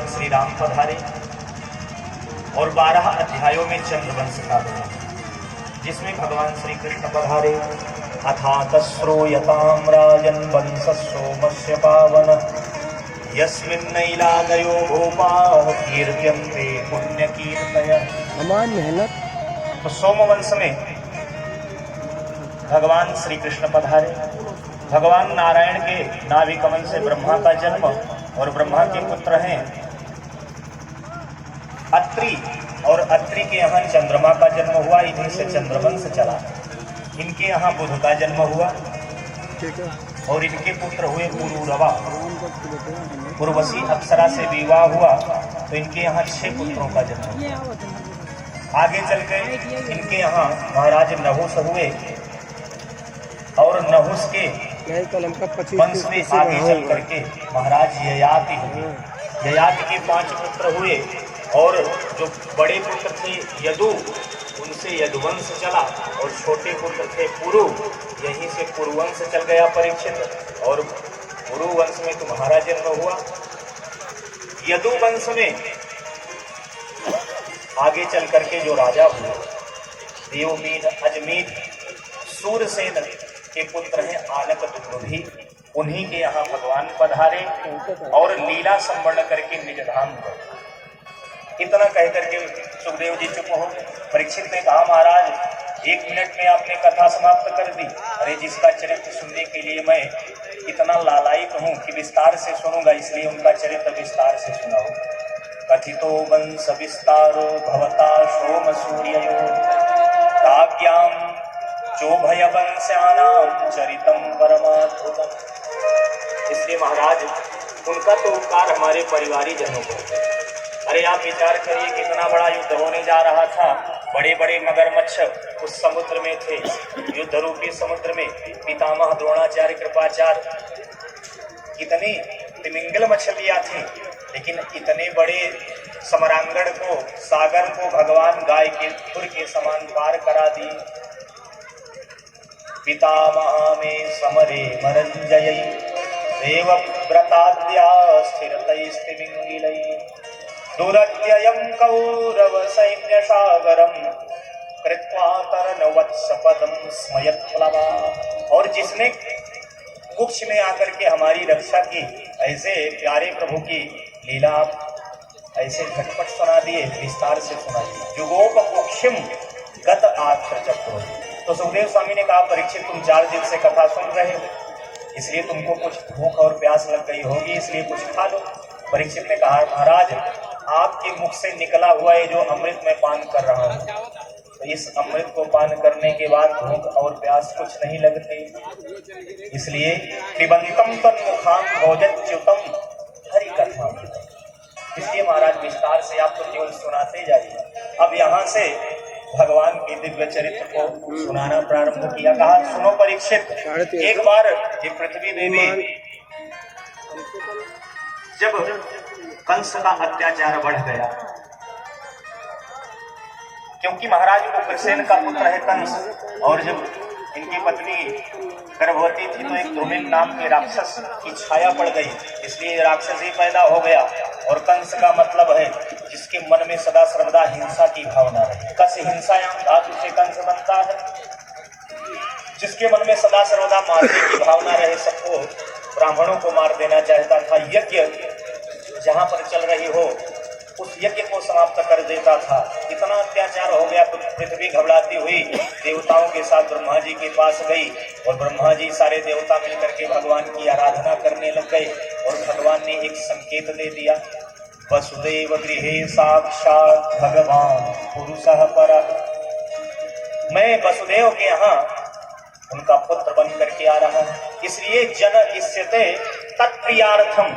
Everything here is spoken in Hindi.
भगवान श्री राम पधारे और 12 अध्यायों में चंद्रवंश का वर्णन, जिसमें भगवान श्री कृष्ण पधारे। अथातश्रूयतां राजन् वंशः सोमस्य पावन यस्मिन्नैलादयो भूपाः कीर्त्यन्ते पुण्यकीर्तयः। हमारी मेहनत। तो सोमवंश में भगवान श्री कृष्ण पधारे। भगवान नारायण के नाभि कमल से ब्रह्मा का जन्म और ब्रह्मा के पुत्र हैं अत्रि, और अत्रि के यहाँ चंद्रमा का जन्म हुआ, इन्हीं से चंद्रवंश चला। इनके यहाँ बुध का जन्म हुआ और इनके पुत्र हुए पुरुरवा। उर्वशी अप्सरा से विवाह हुआ तो इनके यहाँ 6 पुत्रों का जन्म हुआ। आगे चल के इनके यहाँ महाराज नहुस हुए और नहुस के वंश में आगे चल करके महाराज ययाति हुए। ययाति के 5 पुत्र हुए और जो बड़े पुत्र थे यदु, उनसे यदुवंश चला, और छोटे पुत्र थे पुरु, यहीं से पुरुवंश चल गया परीक्षित, और पुरुवंश में तुम्हारा जन्म हुआ। यदु वंश में आगे चल करके जो राजा हुए देवमीन, अजमीन, सूरसेन के पुत्र हैं आनक दुर्लभी, उन्हीं के यहाँ भगवान पधारे और लीला संवर्ण करके निज धाम गए। इतना कह करके सुखदेव जी चुप हो। परीक्षित ने कहा महाराज 1 मिनट में आपने कथा समाप्त कर दी। अरे जिसका चरित्र सुनने के लिए मैं इतना लालायित हूँ कि विस्तार से सुनूंगा, इसलिए उनका चरित्र विस्तार से सुनाओ। कथितो वंश विस्तारो भवता सोम सूर्ययो काव्याम चोभय वंश्यानां चरितम परमाद्भुतम्। इसलिए महाराज उनका तो उपकार हमारे परिवारी जनों को। अरे आप विचार करिए कितना बड़ा युद्ध होने जा रहा था, बड़े बड़े मगरमच्छ उस समुद्र में थे, युद्ध रूपी समुद्र में पितामह द्रोणाचार्य कृपाचार्य, कितनी तिमिंगल मछलियां थी, लेकिन इतने बड़े समरांगण को, सागर को भगवान गाय के खुर के समान पार करा दी। पितामह में समरे मरंजयी देव व्रताद्या स्थिरतैस्तिमिंगिलैः दुरत्ययं कौरव सैन्य सागरम कृत्वा तरनवत्सपदं स्मयत्प्लवा। और जिसने कुक्ष में आकर के हमारी रक्षा की, ऐसे प्यारे प्रभु की लीला आप ऐसे झटपट सुना दिए, विस्तार से सुनाइए। जुगोप कुक्षिम गत आत्र चक्रो। तो सुखदेव स्वामी ने कहा परीक्षित तुम 4 दिन से कथा सुन रहे हो, इसलिए तुमको कुछ भूख और प्यास लग गई होगी, इसलिए कुछ खा लो। परीक्षित ने कहा महाराज आपके मुख से निकला हुआ ये जो अमृत मैं पान कर रहा हूँ, तो इस अमृत को पान करने के बाद भूख और प्यास कुछ नहीं लगती, इसलिए पिबंतम तन्मुखां भोजच्युतम हरि कथा। इसलिए महाराज विस्तार से आपको केवल सुनाते जाइए। अब यहाँ से भगवान के दिव्य चरित्र को सुनाना प्रारंभ किया। कहा सुनो परीक्षित, एक बार ये पृथ्वी देवी जब कंस का अत्याचार बढ़ गया, क्योंकि महाराज उग्रसेन का पुत्र है कंस, और जब इनकी पत्नी गर्भवती थी तो एक धूमिल नाम के राक्षस की छाया पड़ गई, इसलिए राक्षस ही पैदा हो गया। और कंस का मतलब है जिसके मन में सदा सर्वदा हिंसा की भावना रहे। कस हिंसायाम धातु से कंस बनता है, जिसके मन में सदा सर्वदा मारने की भावना रहे, सबको ब्राह्मणों को मार देना चाहता था। यज्ञ जहाँ पर चल रही हो उस यज्ञ को समाप्त कर देता था। इतना अत्याचार हो गया तो पृथ्वी घबराती हुई देवताओं के साथ ब्रह्मा जी के पास गई, और ब्रह्मा जी सारे देवता मिलकर के भगवान की आराधना करने लग गए। और भगवान ने एक संकेत दे दिया, वसुदेव गृहे साक्षात भगवान पुरुषः परः। मैं वसुदेव के यहाँ उनका पुत्र बन करके आ रहा हूँ, इसलिए जन इष्यते तत्प्रियार्थम